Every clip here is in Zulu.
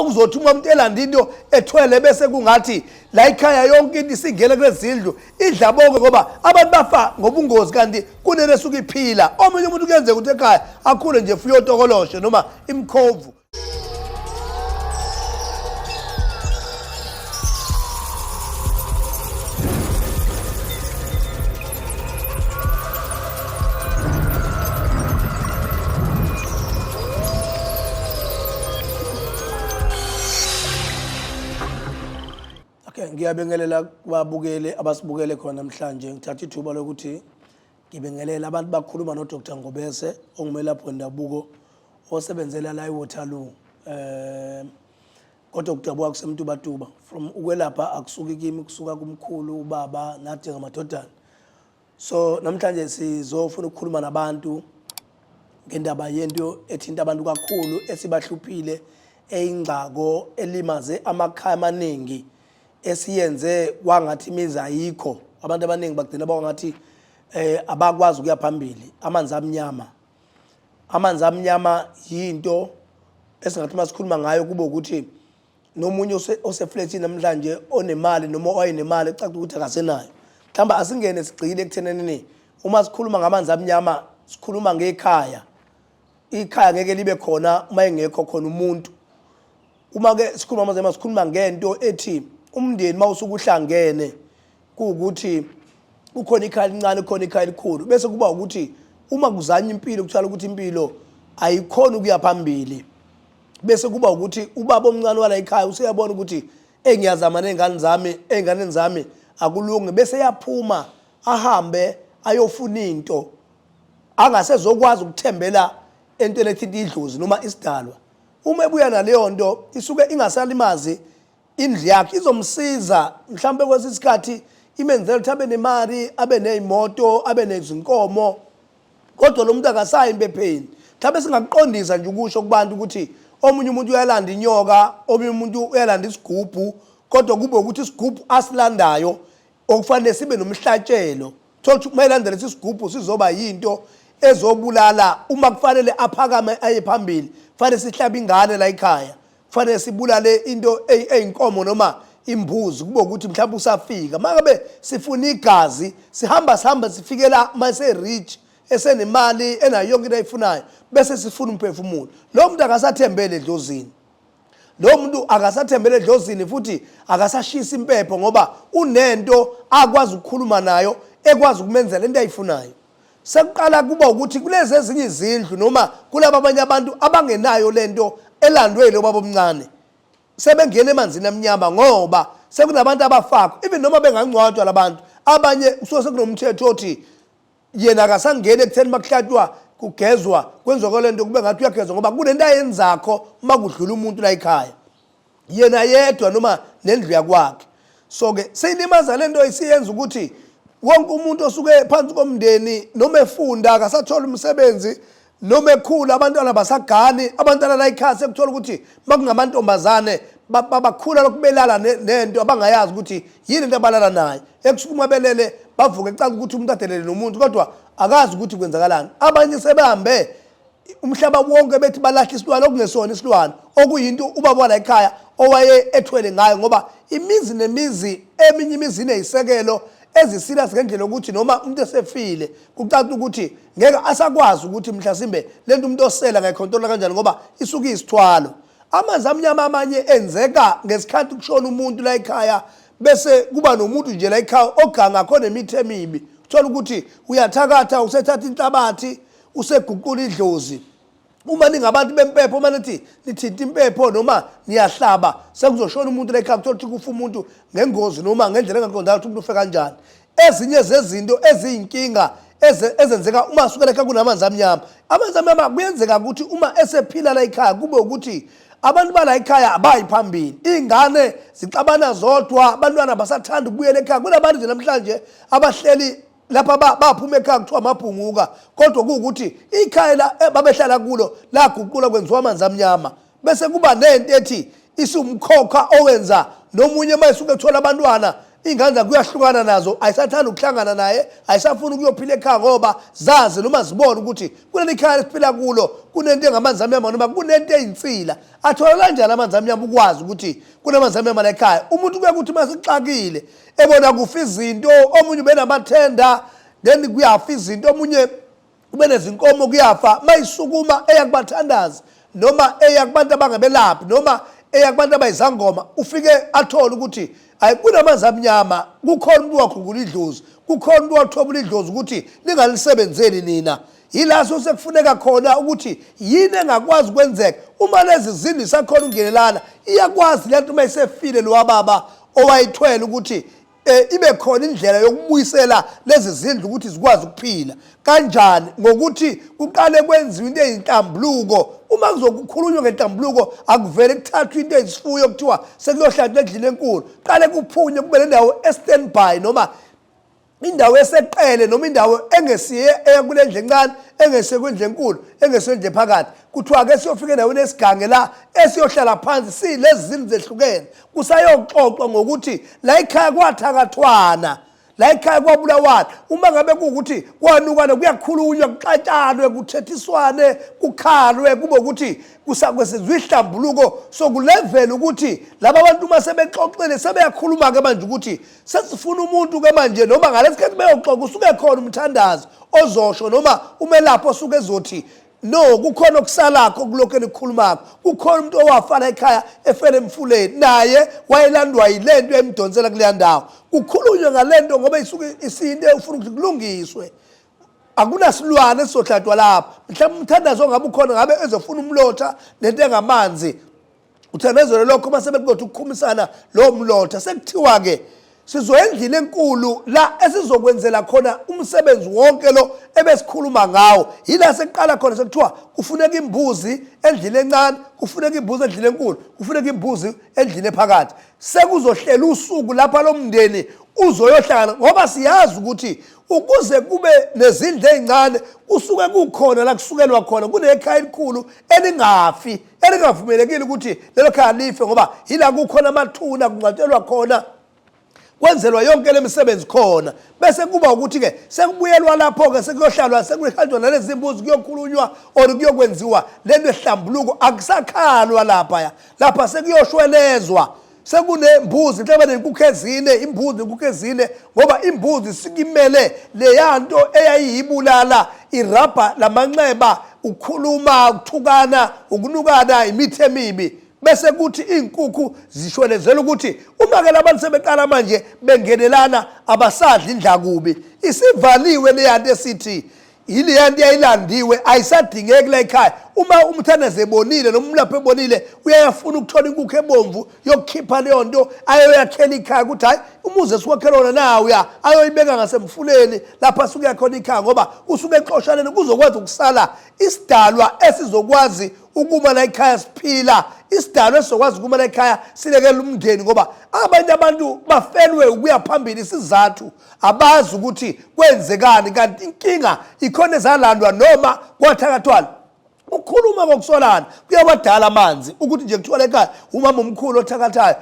okuzothi umuntu elanda into ethwele bese kungathi la ekhaya yonke into isingena kulezindlu idlabonke ngoba abantu bafa ngobungozi kanti kunene esuka iphila omunye umuntu kuyenzeka ukuthi ekhaya akhule nje fuyo tokoloshe noma imkhovu. Ngiyabingelela kubabukeli abasibukele khona namhlanje ngithatha ithuba lokuthi ngibingelela abantu bakhuluma no Dr. Ngobese ongumelaphi wendabuko osebenzela la eWaterloo kodwa kudabuka kusemtubatuba from ukwelapha akusuki kimi kusuka kumkhulu ubaba nathi ngamadodana. So namhlanje sizofuna ukukhuluma nabantu ngendaba yento ethinta abantu kakhulu esibahluphile eyingcako elimaze amakhaya amaningi esiyenze kwangathi imizi ayikho. Abantu abaningi bagcina bawangathi abakwazi ukuya phambili. Amanzi amnyama, amanzi amnyama yinto esingathi masikhuluma ngayo kube ukuthi nomunye osefletini namhlanje onemali noma owayenemali ecacile ukuthi akasenayo. Mhlamba asingene sigcile ekutheneni uma sikhuluma ngamanzi amnyama sikhuluma ngekhaya. Ikhaya ngeke libe khona uma engekho khona umuntu. Uma ke sikhuluma ngamanzi amnyama sikhuluma ngento ethi umndeni mawusuka uhlangene kuukuthi ukhona ikhaya lincane khona ikhaya likhulu bese kuba ukuthi uma kuzanya impilo kuthala ukuthi impilo ayikhona ukuya phambili bese kuba ukuthi ubaba omncane wala ekhaya useyabona ukuthi engiyazama nengane zami akulungi bese yaphuma ahambe ayofuna into angasezokwazi ukuthembela entweni ethinta idlozi noma isidalwa. Uma ebuya naleyo nto isuke ingasalimazi indlu yakhe izomsiza mhlambe kwesisikhathi imenzela ukuthi abe nemali abe nezimoto abe nezinkomo kodwa lo muntu akasayi empepheni. Mhlambe singaqondisa nje ukusho kubantu ukuthi omunye umuntu uyalanda inyoka omunye umuntu uyalanda isigubhu kodwa kube ukuthi isigubhu asilandayo okufanele sibe nomhlatshelo. Thola ukuthi mayilandele isigubhu sizoba yinto ezobulala uma kufanele aphakame aye phambili kufanele sihlaba ingane la ekhaya kufanele sibulale into eyinkomo noma imbuzi kube ukuthi mhlawumbe usafika makabe sifuna igazi sihamba sifikela mase rich esenemali enayo yonke into ayifunayo bese sifuna umphefumulo. Lo muntu akasathembele edlozini, lo muntu akasathembele edlozini futhi akasashisa impepho ngoba unento akwazi ukukhuluma nayo ekwazi ukumenzela into ayifunayo. Sekuqala kuba ukuthi kulezi ezinye izindlu noma kulabo abanye abantu abangenayo lento elandwe lo baba omncane sebengena emanzini amnyama ngoba sekunabantu abafakwa even noma bengangcwatshwa labantu abanye kusuke sekunomthetho othi yena akasangene ekutheni makuhlatshwa kugezwa kwenziwa lento kube ngathi uyagezwa ngoba kunento ayenzakho makudlula umuntu la ekhaya yena yedwa noma nendlu yakwakhe. So ke seyilimaza lento isiyenza ukuthi wonke umuntu osuke phansi komndeni noma efunda akasathola umsebenzi noma ekhula abantwana basagani abantwana la ekhaya sekuthola ukuthi makungamantombazane bakhula lokubelala nento abangayazi ukuthi yini into abalala nayo ekusukuma belele bavuka ecala ukuthi umuntu adelele nomuntu kodwa akazi ukuthi kwenzakalani. Abanye sebehambe umhlaba wonke bethi balahla isilwane okungesona isilwane okuyinto ubaba la ekhaya owaye ethwele ngayo ngoba imizi nemizi eminye imizi ineyisekelo ezisila ngendlela ukuthi noma umuntu esefile kucala ukuthi ngeke asakwazi ukuthi mhlasimbe lento umuntu osela ngayikhontrola kanjani ngoba isuka isithwalo. Amanzi amnyama amanye enzeka ngesikhathi kushona umuntu la ekhaya bese kuba nomuntu nje la ekhaya oganga khona emithe emibi uthola ukuthi uyathakatha usethatha inhlabathi useguqula idlozi. Uma ningabantu bempepho uma nithi nithinta impepho noma niyahlaba sekuzoshona umuntu la ekhaya uthola ukuthi kufa umuntu ngengozi noma ngendlela engaqondakala ukuthi umuntu ufe kanjani. Ezinye zezinto eziyinkinga ezenzeka uma sukela ekhaya kunamanzi amnyama. Amanzi amnyama kuyenzeka ukuthi uma esephila la ekhaya kube ukuthi abantu bala ekhaya abayi phambili, ingane zixabana zodwa, abantwana basathanda ukubuyela ekhaya. Kunabantu nje namhlanje abahleli lapha baphuma ekhaya kuthiwa amabhunguka kodwa kuukuthi ikhaya la babehlala kulo la guqula kwenziwa amanzi amnyama bese kuba nento ethi isumkhokha owenza nomunye mayisuke ethola abantwana ingane kuyahlukana nazo ayisathanda ukuhlangana naye ayisafuna ukuyophila ekhaya ngoba zazi noma zibona ukuthi kuleli khaya esiphila kulo kunento engamanzi amnyama noma kunento eyinsila athola kanjani amanzi amnyama ukwazi ukuthi kunamanzi amnyama la ekhaya umuntu kuye ukuthi masixakile ebona kufa izinto omunye benamathenda then kuyafa izinto omunye ube nezinkomo kuyafa mayisukuma eyakubathandazi noma eyakubantu abangabelaphi noma eyakubantu abayizangoma ufike athola ukuthi ayikunamanzi amnyama kukhona umuntu wakhungula idlozi kukhona umuntu wathobula idlozi ukuthi lingalisebenzeli nina yilaso sekufuneka khona ukuthi yini engakwazi kwenzeka uma lezi zindlu sakhona ungenelana iyakwazi lento mayisefile lo wababa owayithwele ukuthi ibe khona indlela yokubuyisela lezi zindlu ukuthi zikwazi ukuphila kanjani ngokuthi kuqale kwenziwe into ezinhlambuluko uma kuzokukhulunywa ngenhlambuluko akuvele kuthathwe into ezisifuyo kuthiwa sekuyohlanjwa endlini enkulu qale kuphunywe kube lendawo e-standby noma indawo eseqele noma indawo engesiye eyakule ndle encane engesiye kwendle enkulu engesiye ndle phakathi kuthiwa ke siyofika endaweni esigange la esiyohlala phansi silezi zindlu zehlukene kusayoxoxwa ngokuthi la ekhaya kwathakathwana la ekhaya kwabulawana uma ngabe kuukuthi kwanukana kuyakhulunywa kuxatshanwe kuthethiswane kukhalwe kube ukuthi kusakwesizwe ihlambuluko sokulevela ukuthi laba bantu uma sebexoxele sebeyakhuluma ke manje ukuthi sesifuna umuntu ke manje noma ngalesikhathi beyoxoxa usuke khona umthandazi ozosho noma umelaphi osuke ezothi no kukhona okusalakho kulokho enikhulumako kukhona umuntu owafala ekhaya efele emfuleni naye wayelandwa yilento emdonsela kuleya ndawo kukhulunywe ngalento ngoba isuke isinto ufuna ukuthi kulungiswe akunasilwane esizohlatshwa lapha mhlawumbe umthandazo ongabe ukhona ngabe ezofuna umlotha lento engamanzi uthandazelo lokho mase beqothi ukukhumisana lo mlotha sekuthiwa ke sizoyendlini enkulu la esizokwenzela khona umsebenzi wonke lo ebesikhuluma ngawo yila sekuqala khona sekuthiwa kufuneka imbuzi endlini encane kufuneka imbuzi endlini enkulu kufuneka imbuzi endlini ephakathi sekuzohlela usuku lapha lomndeni uzoyohlangana ngoba siyazi ukuthi ukuze kube nezindlu ezincane kusuke kukhona la kusukelwa khona kunekhaya elikhulu elingafi elingavumelekile ukuthi lelo khaya life ngoba yila kukhona amathuna kunqatshelwa khona kwenzelwa yonke lemisebenzi khona bese kuba ukuthi ke sekubuyelwa lapho ke sekuyohlalwa sekuhanjwa nalezi imbuzi kuyokhulunywa or kuyokwenziwa lento ehlambuluko akusakhalwa lapha sekuyoshwelezwa sekunembuzi mhlawumbe nenkukhu ezine imbuzi nenkukhu ezine ngoba imbuzi sikimele leyanto eyayiyibulala irabha lamanxeba ukukhuluma ukuthukana ukunukana imithi emibi bese kuthi inkukhu zishwelezela ukuthi uma ke labantu sebeqala manje bengenelana abasadla indlakubi isivaliwe leyanto esithi yilento yayilandiwe ayisadingeki la ekhaya uma umthandaze ebonile noma umlaphi ebonile uyayafuna ukuthola inkukhu ebomvu yokukhipha leyo nto ayoyakhela ikhaya ukuthi hayi umuzi esiwakhela wona nawo ayoyibeka ngasemfuleni lapha suke yakhona ikhaya ngoba usuke exoshaneni kuzokwazi ukusala isidalwa esizokwazi ukuma la ekhaya siphila isidalwa esizokwazi ukuma la ekhaya silekela umndeni ngoba abanye abantu bafelwe ukuya phambili isizathu abazi ukuthi kwenzekani kanti inkinga ikhona ezalandwa noma kwathakathwana ukukhuluma kokusolana kuyawadala amanzi ukuthi nje kuthiwa ekhaya umama omkhulu othakathayo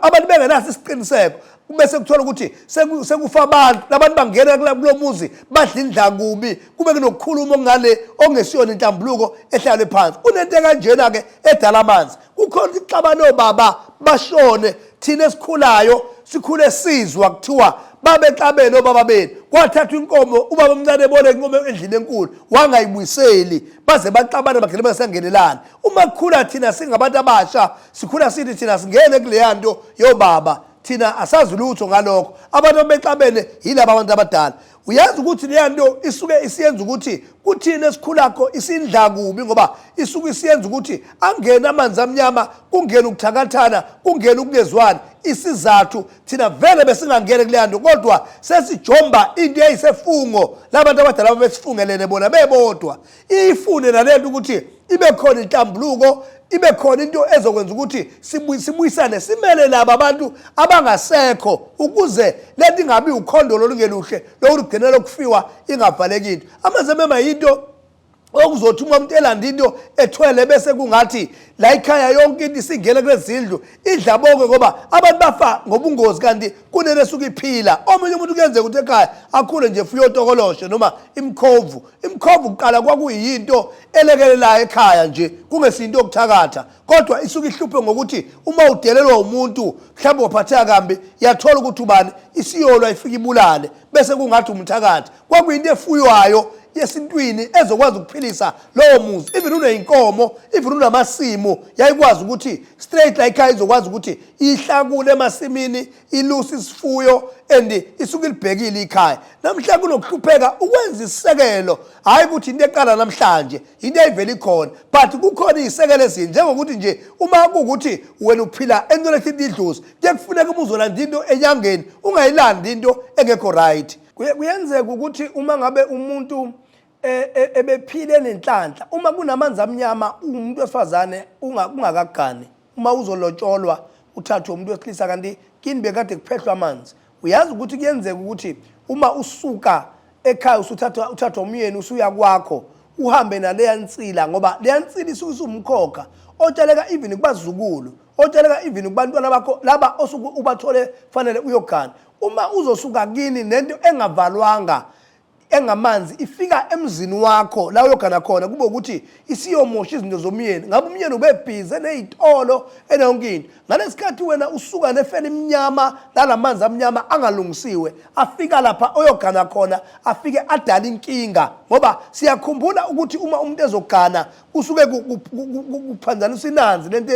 abantu bengenaso isiqiniseko bese kuthola ukuthi sekufa abantu bangena kulo muzi badla indlakubi kube kunokukhuluma ngale ongesiyona inhlambuluko ehlalwe phansi unento kanjena ke edala amanzi kukhona ixabano baba bashone thina esikhulayo sikhule sizwa kuthiwa babexabene obaba benu kwathathwa inkomo ubaba omncane ebone inkomo endlini enkulu wangayibuyiseli baze baxabana bagcina bengasangenelani uma kukhula thina singabantu abasha sikhula sithi thina singene kuleyanto yobaba thina asazi lutho ngalokho abantu bexabene yilabo abantu abadala uyazi ukuthi leyanto isuke isiyenza ukuthi kuthina esikhulakho isindla kubi ngoba isuke isiyenza ukuthi angena amanzi amnyama kungena ukuthakathana kungena ukungezwani isizathu thina vele besingangene kuleyanto kodwa sesijomba into eyisefungo labantu abadala besifungelene bona bebodwa ifune nalento ukuthi ibe khona inhlambuluko ibe khona into ezokwenza ukuthi sibuyisane simele laba abantu abangasekho ukuze lento ingabi ukhondolo olungeluhle lokugcinela ukufiwa ingavaleki into amazemema yinto okuzothi umuntu elanda into ethwele bese kungathi la ekhaya yonke into isingena kulezindlu idlaboke ngoba abantu bafa ngobungozi kanti kunene esuka iphila. Omunye umuntu kuyenzeka ukuthi ekhaya akhule nje fuyotokoloshe noma imkhovu kuqala kwakuyinto elekelelayo ekhaya nje kungesinto yokuthakatha, kodwa isuka ihluphe ngokuthi uma udelelwa umuntu mhlawumbe waphatheka kambi yathola ukuthi ubani isiyolwa ifika ibulale bese kungathi umthakatha. Kwakuyinto efuywayo yesintwini ezokwazi ukuphilisa lowo muzi. Even uneyinkomo, even unamasimo, yayikwazi ukuthi straight la ekhaya izokwazi ukuthi ihlakule emasimini, ilusi isifuyo and isuke libhekile ikhaya. Namhla kunokuhlupheka ukwenza isekelo, hayi ukuthi into eqala namhlanje, into ayivela ikhona, but kukhona isekelo ezinje njengokuthi nje uma kuukuthi wena uphila entweni ethi idlozi, kufuneka umuzolanda into enyangeni, ungayilandi into engekho right. Kuyenzeka ukuthi uma ngabe umuntu ebephile nenhlanhla, uma kunamanzi amnyama umuntu wesifazane ungakagani, uma uzolotsholwa uthathwe umuntu wesilisa kanti kini bekade kuphehlwa amanzi, uyazi ukuthi kuyenzeka ukuthi uma usuka ekhaya uthathwa umyeni usuya kwakho uhambe naleya nsila, ngoba leya nsila isuke isumkhokha otsheleka even kubazukulu, otsheleka even kubantwana bakho laba osuke ubathole fanele uyogana. Uma uzosuka kini nento engavalwanga engamanzi ifika emzini wakho la uyogana khona, kube ukuthi isiyomosha izinto zomyeni, ngabe umyeni ubebhize nezitolo enonkinto. Ngalesikhathi wena usuka nefeni emnyama nalamanzi amnyama angalungisiwe, afika lapha oyogana khona afike adala inkinga, ngoba siyakhumbula ukuthi uma umuntu ezogana usuke kuphanzanisa inanzi lento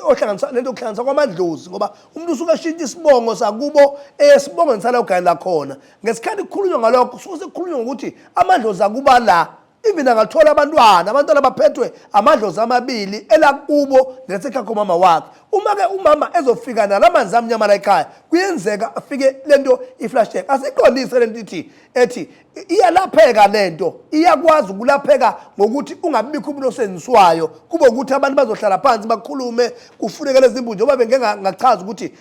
ohlanganisa lento okuhlanganisa kwamadlozi, ngoba umuntu usuke ashintsha isibongo sakubo esibongo nisala ogana khona. Ngesikhathi kukhulunywa ngalokho suke kukhulunywa ukuthi amadlozi akuba la, even angathola abantwana abaphethwe amadlozi amabili elakubo nesekhaya komama wakhe. Uma ke umama ezofika nalamanzi amnyama la ekhaya kuyenzeka afike lento iflashback. Asiqondise lento ethi iyalapheka lento, iyakwazi ukulapheka ngokuthi ungabikho umuntu osenziswayo, kube ukuthi abantu bazohlala phansi bakhulume, kufuneka lezi imbunje ngoba bengeke ngachaza ukuthi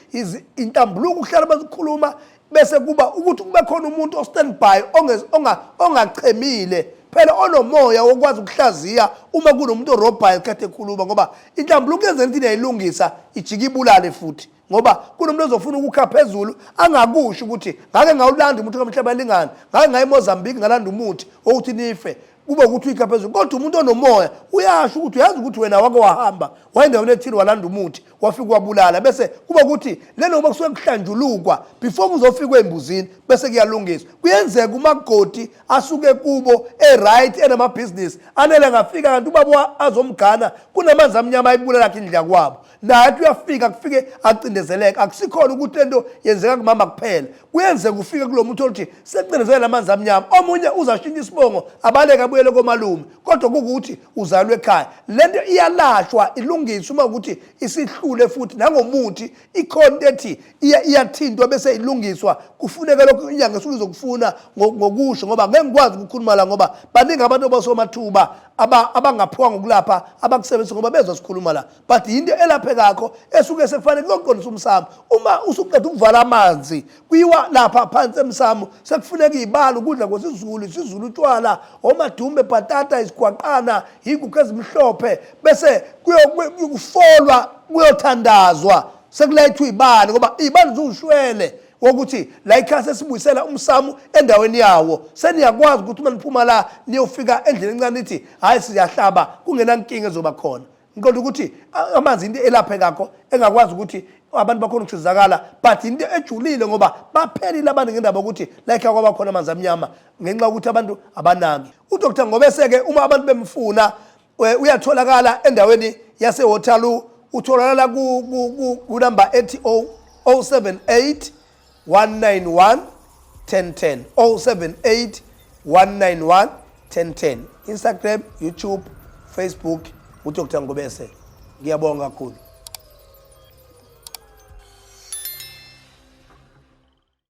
intambuluko ukuhlala bazikhuluma bese kuba ukuthi kube khona umuntu ostandby ongachemile phela onomoya wokwazi ukuhlaziya uma kunomuntu orobhayo ekhathe ekhuluma, ngoba intambuluko yenza into ayilungisa ijika ibulale futhi, ngoba kunomuntu ozofuna ukukha phezulu angakusho ukuthi ngake ngawulanda umuntu kamhlaba lingana, ngake ngaye eMozambique ngalanda umuthi ukuthi nife, kube ukuthi uyikha phezulu. Kodwa umuntu onomoya uyasho ukuthi uyazi ukuthi wena wake wahamba wayendaweni ethile walanda umuthi wafika wabulala, bese kuba ukuthi lelo ngoba kusuke kuhlanjulukwa before kuzofika embuzini bese kuyalungiswa. Kuyenzeka umagoti asuke kubo right enamabhizinisi anele ngafika kanti ubaba azomgana kunamanzi amnyama ayibulala lakhe indlela kwabo, naye uyafika kufike acindezeleka. Akusikhona ukuthi lento yenzeka kumama kuphela, kuyenzeka ufike kulo muntu othi secindezeleka amanzi amnyama, omunye uzashintsha isibongo abaleka abuyele komalume, kodwa kukuthi uzalwe ekhaya. Lento iyalashwa ilungiswa uma ukuthi isihlule futhi nangomuthi ikhona ethi iyathintwa bese ilungiswa. Kufuneka lokho inyanga esuke izokufuna ngokusho, ngoba ngeke ngikwazi ukukhuluma la ngoba baningi abantu abasomathuba abangaphiwa ngokulapha abakusebenzisa ngoba bezosikhuluma la, but into elaphekakho esuke sekufanele kuyoqondisa umsamo. Uma usuqeda ukuvala amanzi kuyiwa lapha phansi emsamo sekufuneka izibalo ukudla kwesizulu utshwala, omadumbe, bhatata, isigwaqana, inkukhu ezimhlophe, bese kuyofolwa kuyothandazwa sekulayithwa izibalo, ngoba izibalo ziwushwele wokuthi la ekhaya sesibuyisela umsamo endaweni yawo. Seniyakwazi ukuthi uma niphuma la niyofika endleleni encane nithi hayi siyahlaba kungena inkinga ezoba khona. Ngikho ukuthi amanzi into elaphekakho engakwazi ukuthi abantu bakhona ukusizakala, but into ejulile ngoba baphelile abantu ngendaba ukuthi la ekhaya kwaba khona amanzi amnyama ngenxa ukuthi abantu abanaki. UDr Ngobese-ke uma abantu bemfuna uyatholakala endaweni yaseWaterloo, utholakala ku number ethi 078 191 1010 078 191 1010. Instagram, YouTube, Facebook, uDr Ngobese. Ngiyabonga kakhulu.